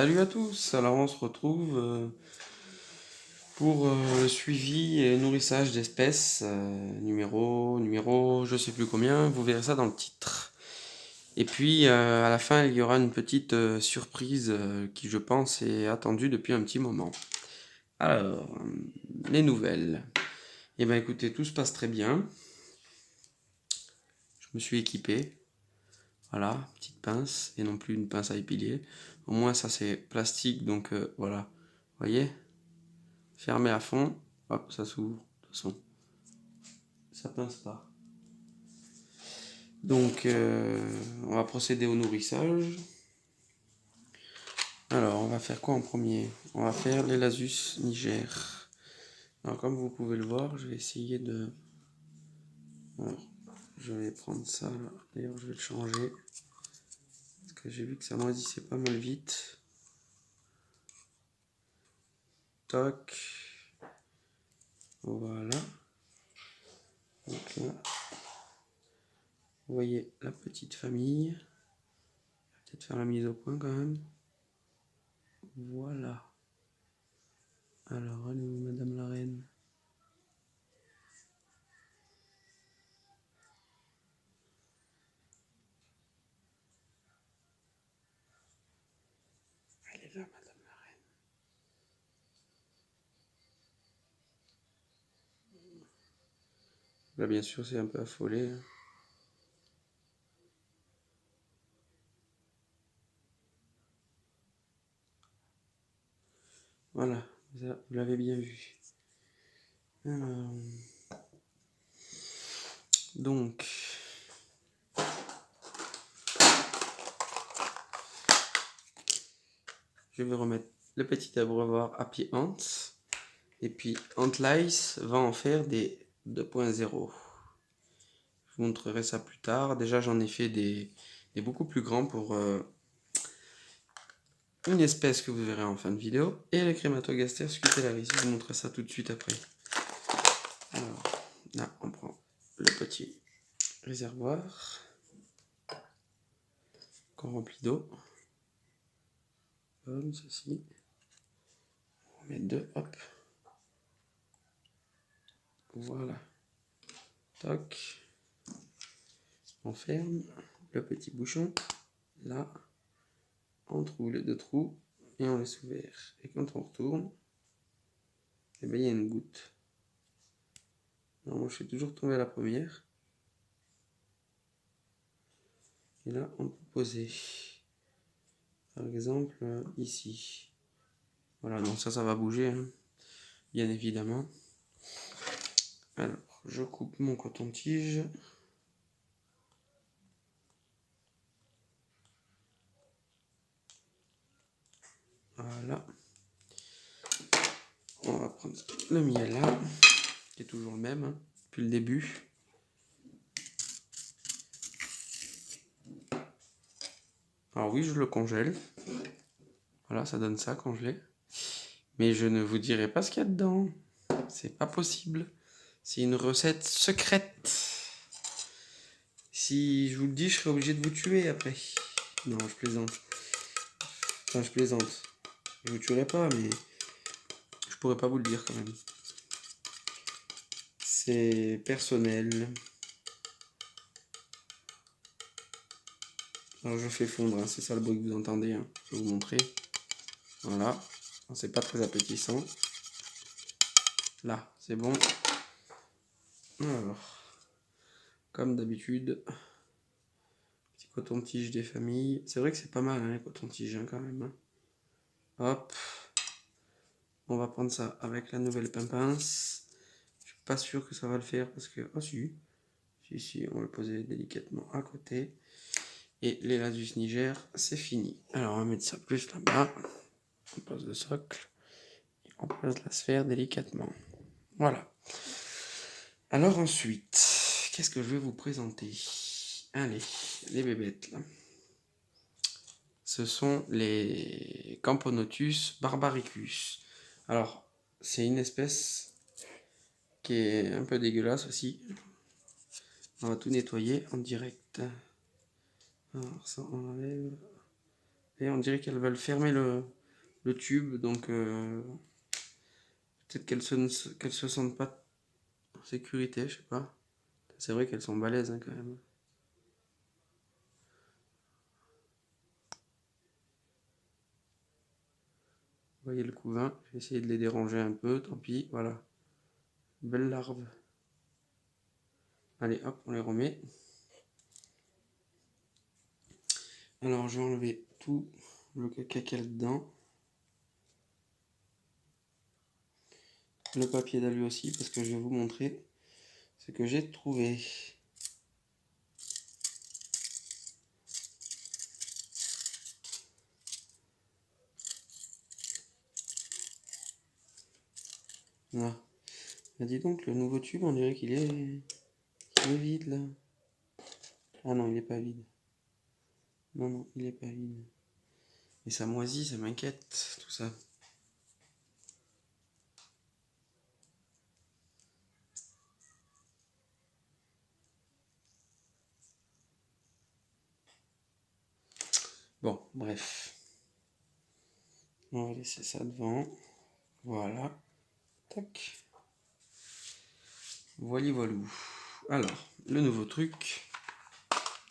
Salut à tous, alors on se retrouve pour le suivi et nourrissage d'espèces, numéro, je sais plus combien, vous verrez ça dans le titre. Et puis à la fin il y aura une petite surprise qui je pense est attendue depuis un petit moment. Alors, les nouvelles. Eh bien écoutez, tout se passe très bien. Je me suis équipé. Voilà, petite pince et non plus une pince à épiler. Au moins ça c'est plastique donc voilà. Vous voyez? Fermé à fond, hop, ça s'ouvre. De toute façon, ça pince pas. Donc, on va procéder au nourrissage. Alors, on va faire quoi en premier? On va faire l'Elasus Niger. Alors, comme vous pouvez le voir, je vais essayer de... Alors, je vais prendre ça, là. D'ailleurs, je vais le changer. Parce que j'ai vu que ça moisissait pas mal vite. Toc. Voilà. Donc là, vous voyez la petite famille. Peut-être faire la mise au point quand même. Voilà. Alors, allez, Madame la Reine. Elle est là, Madame la Reine. Là, bien sûr, c'est un peu affolé. Voilà, vous l'avez bien vu. Alors, donc, je vais remettre le petit abreuvoir Happy Ants. Et puis, Antlice va en faire des 2.0. Je vous montrerai ça plus tard. Déjà, j'en ai fait des beaucoup plus grands pour une espèce que vous verrez en fin de vidéo. Et le Crématogaster scutellaris. Je vous montrerai ça tout de suite après. Alors, là, on prend le petit réservoir qu'on remplit d'eau. Comme ceci. On va mettre deux, hop. Voilà. Toc. On ferme le petit bouchon. Là. On trouve les deux trous. Et on laisse ouvert. Et quand on retourne, eh bien, il y a une goutte. Alors moi, je fais toujours tomber la première. Et là, on peut poser. Par exemple, ici. Voilà, donc ça va bouger. Hein, bien évidemment. Alors, je coupe mon coton-tige. Voilà. On va prendre le miel là, qui est toujours le même, hein, depuis le début. Alors oui, je le congèle. Voilà, ça donne ça congelé. Mais je ne vous dirai pas ce qu'il y a dedans. C'est pas possible. C'est une recette secrète. Si je vous le dis, je serai obligé de vous tuer après. Non, je plaisante. Enfin, je plaisante. Je vous tuerai pas, mais je pourrais pas vous le dire quand même. C'est personnel. Alors je fais fondre, hein. C'est ça le bruit que vous entendez. Hein. Je vais vous montrer. Voilà. C'est pas très appétissant. Là, c'est bon. Alors, comme d'habitude, petit coton-tige des familles. C'est vrai que c'est pas mal, hein, les coton-tiges, hein, quand même. Hein. Hop. On va prendre ça avec la nouvelle pince. Je suis pas sûr que ça va le faire parce que... Oh si. Si, on va le poser délicatement à côté. Et l'Elasus Niger, c'est fini. Alors, on va mettre ça plus là-bas. On pose le socle. Et on pose la sphère délicatement. Voilà. Alors ensuite, qu'est-ce que je vais vous présenter? Allez, les bébêtes là. Ce sont les Camponotus barbaricus. Alors, c'est une espèce qui est un peu dégueulasse aussi. On va tout nettoyer en direct. Alors ça, on enlève Et on dirait qu'elles veulent fermer le tube, donc peut-être qu'elles se sentent pas en sécurité, je sais pas. C'est vrai qu'elles sont balèzes hein, quand même. Vous voyez le couvain, je vais essayer de les déranger un peu, tant pis, voilà. Belle larve. Allez, hop, on les remet. Alors, je vais enlever tout le caca qu'il y a dedans. Le papier d'alu aussi, parce que je vais vous montrer ce que j'ai trouvé. Voilà. Ah, dis donc, le nouveau tube, on dirait qu'il est vide là. Ah non, il est pas vide. Non, non, il est pas vide. Et ça moisit, ça m'inquiète, tout ça. Bon, bref. On va laisser ça devant. Voilà. Tac. Voili voilou. Alors, le nouveau truc,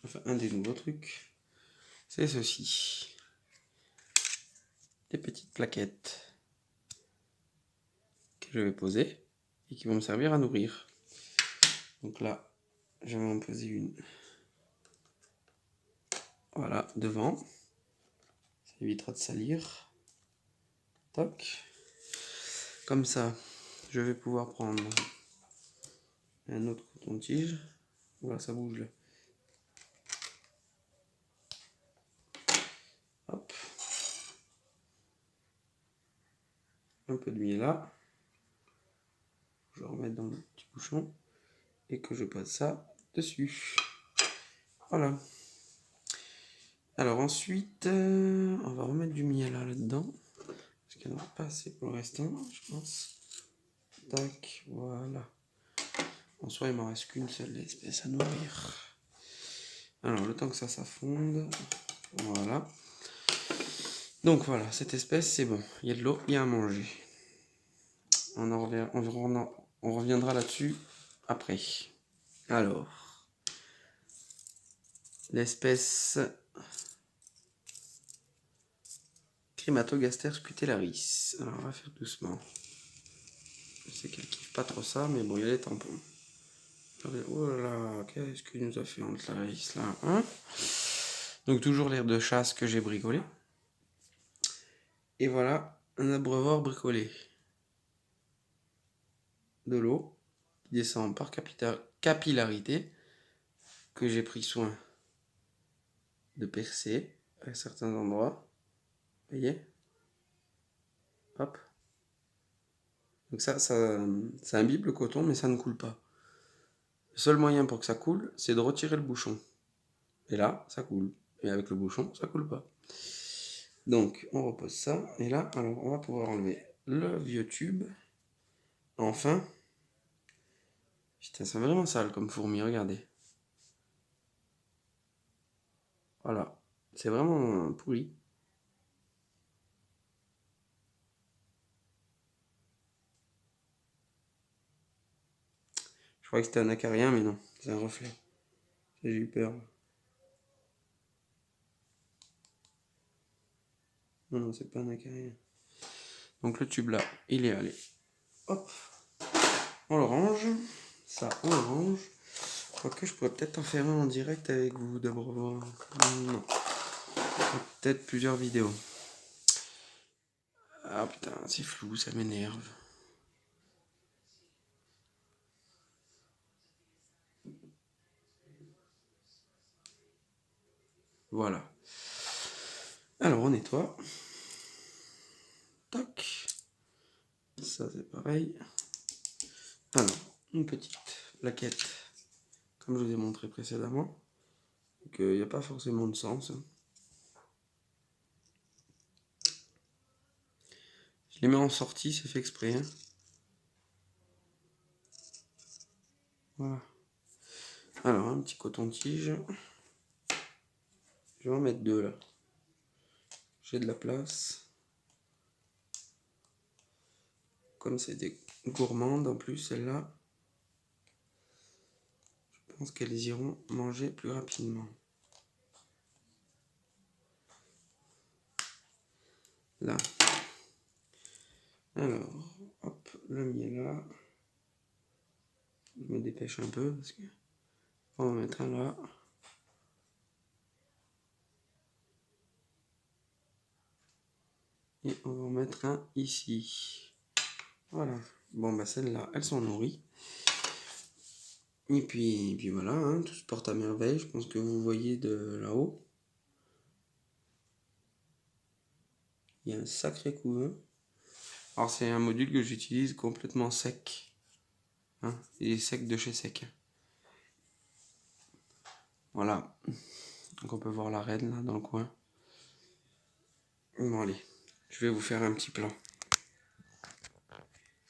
enfin un des nouveaux trucs, c'est ceci. Des petites plaquettes que je vais poser et qui vont me servir à nourrir. Donc là, je vais en poser une. Voilà, devant. Ça évitera de salir. Toc. Comme ça, je vais pouvoir prendre un autre coton-tige. Voilà, ça bouge là. Hop. Un peu de miel là. Je vais remettre dans le petit bouchon et que je passe ça dessus. Voilà. Alors ensuite, on va remettre du miel là-dedans. Parce qu'il n'y en aura pas assez pour le restant, je pense. Tac, voilà. En soi, il m'en reste qu'une seule espèce à nourrir. Alors, le temps que ça fonde, voilà. Donc voilà, cette espèce, c'est bon. Il y a de l'eau, il y a à manger. On reviendra là-dessus après. Alors, l'espèce Chrematogaster scutellaris. Alors, on va faire doucement. Je sais qu'elle kiffe pas trop ça, mais bon, il y a les tampons. Oh là là, qu'est-ce qu'il nous a fait Antlaris là, hein? Donc toujours l'air de chasse que j'ai bricolé. Et voilà, un abreuvoir bricolé. De l'eau qui descend par capillarité, que j'ai pris soin de percer à certains endroits. Vous voyez? Hop. Donc ça imbibe le coton, mais ça ne coule pas. Le seul moyen pour que ça coule, c'est de retirer le bouchon. Et là, ça coule. Et avec le bouchon, ça coule pas. Donc, on repose ça. Et là, alors, on va pouvoir enlever le vieux tube. Enfin. Putain, c'est vraiment sale comme fourmi, regardez. Voilà. C'est vraiment pourri. Je croyais que c'était un acarien, mais non. C'est un reflet. J'ai eu peur. Non, non, c'est pas un acarien. Donc le tube là, il est allé. Hop. On le range. Ça, on le range. Quoique je pourrais peut-être en faire un en direct avec vous d'abord. Non. Peut-être plusieurs vidéos. Ah putain, c'est flou, ça m'énerve. Voilà. Alors on nettoie. Tac. Ça c'est pareil. Alors, une petite plaquette, comme je vous ai montré précédemment. Donc il n'y a pas forcément de sens. Je les mets en sortie, c'est fait exprès. Hein. Voilà. Alors, un petit coton-tige. Je vais en mettre deux là. j'ai de la place. Comme c'est des gourmandes en plus, celles-là, je pense qu'elles iront manger plus rapidement. Là. Alors, hop, le mien là. Je me dépêche un peu parce que on va mettre un là. Et on va en mettre un ici. Voilà. Bon, bah celles-là, elles sont nourries. Et puis voilà, hein, tout se porte à merveille. Je pense que vous voyez de là-haut. Il y a un sacré couvain. Alors c'est un module que j'utilise complètement sec. Hein, il est sec de chez sec. Voilà. Donc on peut voir la reine là dans le coin. Bon allez, je vais vous faire un petit plan.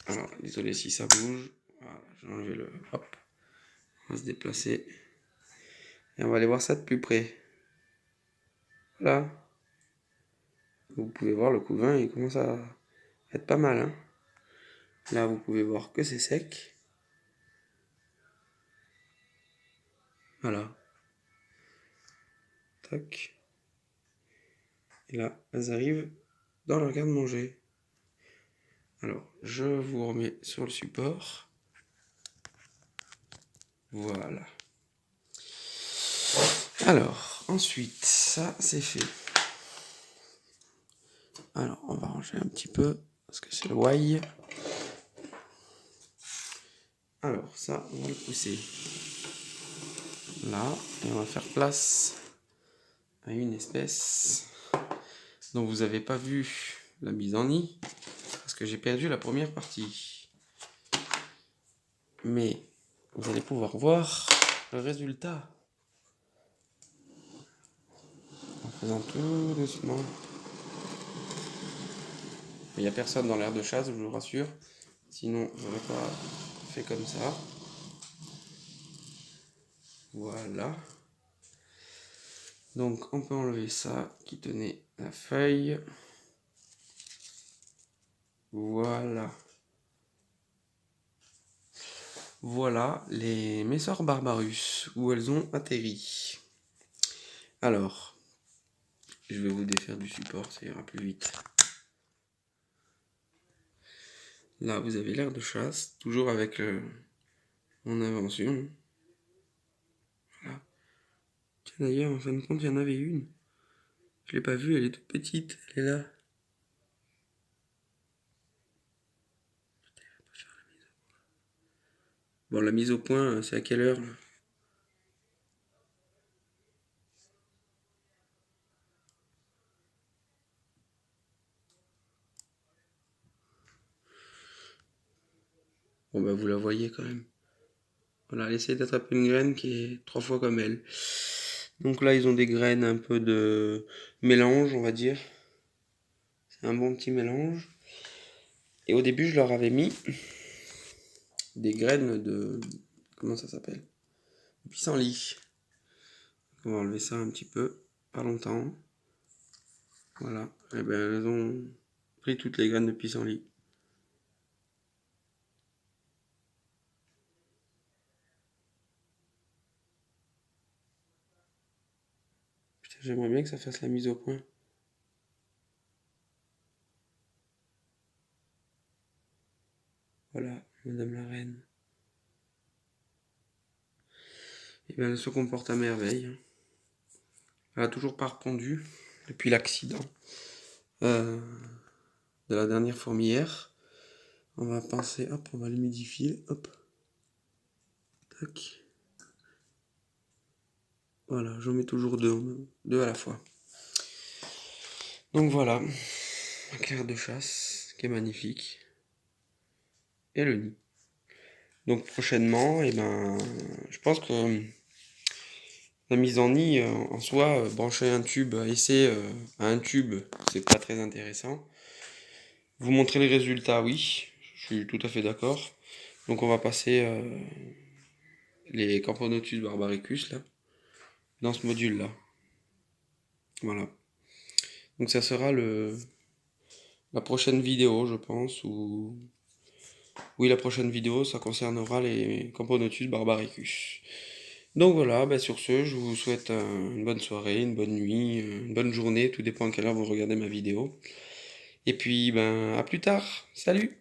Alors, désolé si ça bouge. Voilà, j'ai enlevé le... Hop. On va se déplacer. Et on va aller voir ça de plus près. Voilà. Vous pouvez voir le couvain, il commence à être pas mal. Hein. Là, vous pouvez voir que c'est sec. Voilà. Tac. Et là, elles arrivent dans leur garde-manger. Alors, je vous remets sur le support. Voilà. Alors, ensuite, ça, c'est fait. Alors, on va ranger un petit peu, parce que c'est le why. Alors, ça, on va le pousser là, et on va faire place à une espèce dont vous n'avez pas vu la mise en nid, parce que j'ai perdu la première partie. Mais vous allez pouvoir voir le résultat en faisant tout doucement. Il n'y a personne dans l'aire de chasse, je vous rassure. Sinon, je n'aurais pas fait comme ça. Voilà. Donc, on peut enlever ça qui tenait la feuille. Voilà. Voilà les Messor Barbarus, où elles ont atterri. Alors, je vais vous défaire du support, ça ira plus vite. Là, vous avez l'aire de chasse, toujours avec mon invention. Voilà. Tiens, d'ailleurs, en fin de compte, il y en avait une. Je l'ai pas vue, elle est toute petite, elle est là. Bon, la mise au point, c'est à quelle heure là? Bon, bah, vous la voyez quand même. Voilà, elle essaie d'attraper une graine qui est 3 fois comme elle. Donc là, ils ont des graines un peu de mélange, on va dire. C'est un bon petit mélange. Et au début, je leur avais mis des graines de... Comment ça s'appelle? Pissenlit. On va enlever ça un petit peu. Pas longtemps. Voilà. Et ben, elles ont pris toutes les graines de pissenlit. Putain, j'aimerais bien que ça fasse la mise au point. Voilà, Madame la Reine. Et bien, elle se comporte à merveille. Elle a toujours pas répondu depuis l'accident de la dernière fourmilière. On va penser, hop, on va l'humidifier, hop. Tac. Voilà, j'en mets toujours deux à la fois. Donc voilà, un clair de chasse qui est magnifique. Et le nid. Donc prochainement, et ben, je pense que la mise en nid en soi, brancher un tube à essai à un tube, c'est pas très intéressant. Vous montrer les résultats, oui, je suis tout à fait d'accord. Donc on va passer les Camponotus barbaricus là, dans ce module là. Voilà. Donc ça sera la prochaine vidéo, je pense, ou... Oui, la prochaine vidéo, ça concernera les Camponotus barbaricus. Donc voilà, bah sur ce, je vous souhaite une bonne soirée, une bonne nuit, une bonne journée, tout dépend à quelle heure vous regardez ma vidéo. Et puis, ben, à plus tard. Salut!